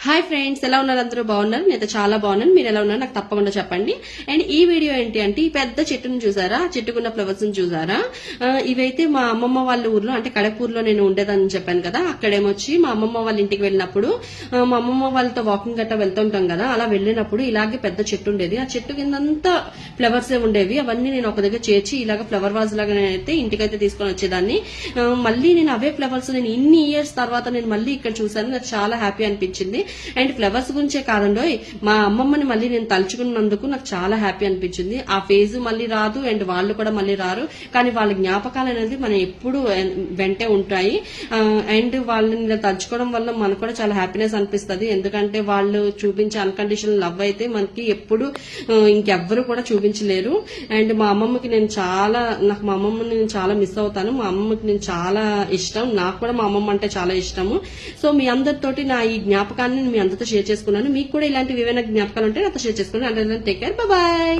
Hi friends, ఎలా ఉన్నారు? అందరూ బాగున్నారు? నేనైతే చాలా బాగున్నాను. మీరు ఎలా ఉన్నారు నాకు తప్పకుండా చెప్పండి. అండ్ ఈ వీడియో ఏంటి అంటే, ఈ పెద్ద చెట్టును చూసారా, చెట్టుకున్న ఫ్లవర్స్ చూసారా? ఇవైతే మా అమ్మమ్మ వాళ్ళ ఊర్లో, అంటే కడపూర్లో నేను ఉండేదని చెప్పాను కదా, అక్కడేమొచ్చి మా అమ్మమ్మ వాళ్ళ ఇంటికి వెళ్ళినప్పుడు మా అమ్మమ్మ వాళ్ళతో వాకింగ్ గట్టా వెళ్తుంటాం కదా, అలా వెళ్ళినప్పుడు ఇలాగే పెద్ద చెట్టు ఉండేది. ఆ చెట్టు కిందంతా ఫ్లవర్స్ ఉండేవి. అవన్నీ నేను ఒక దగ్గర చేర్చి ఇలాగ ఫ్లవర్ వాజ్ లాగా నేనైతే ఇంటికైతే తీసుకొని వచ్చేదాన్ని. మళ్ళీ నేను అవే ఫ్లవర్స్ నేను ఇన్ని ఇయర్స్ తర్వాత నేను మళ్ళీ ఇక్కడ చూసాను. నాకు చాలా హ్యాపీ అనిపించింది. అండ్ ఫ్లవర్స్ గురించే కాదండో, మా అమ్మమ్మని మళ్ళీ నేను తలుచుకున్నందుకు నాకు చాలా హ్యాపీ అనిపించింది. ఆ ఫేజ్ మళ్ళీ రాదు, అండ్ వాళ్ళు కూడా మళ్ళీ రారు, కానీ వాళ్ళ జ్ఞాపకాలు అనేది మనం ఎప్పుడు వెంటే ఉంటాయి. అండ్ వాళ్ళని తలుచుకోవడం వల్ల మనకు కూడా చాలా హ్యాపీనెస్ అనిపిస్తుంది. ఎందుకంటే వాళ్ళు చూపించే అన్కండిషనల్ లవ్ అయితే మనకి ఎప్పుడు ఇంకెవ్వరు కూడా చూపించలేరు. అండ్ మా అమ్మమ్మకి నాకు మా అమ్మమ్మని నేను చాలా మిస్ అవుతాను. మా అమ్మమ్మకి నేను చాలా ఇష్టం. నాకు కూడా మా అమ్మమ్మ అంటే చాలా ఇష్టము. సో మీ అందరితోటి నా ఈ జ్ఞాపకాన్ని మీ అందరితో షేర్ చేసుకున్నాను. మీకు కూడా ఇలాంటివి ఏవైనా జ్ఞాపకాలు ఉంటే నాతో షేర్ చేసుకున్నాను. అంటే టేక్ కేర్, బాయ్.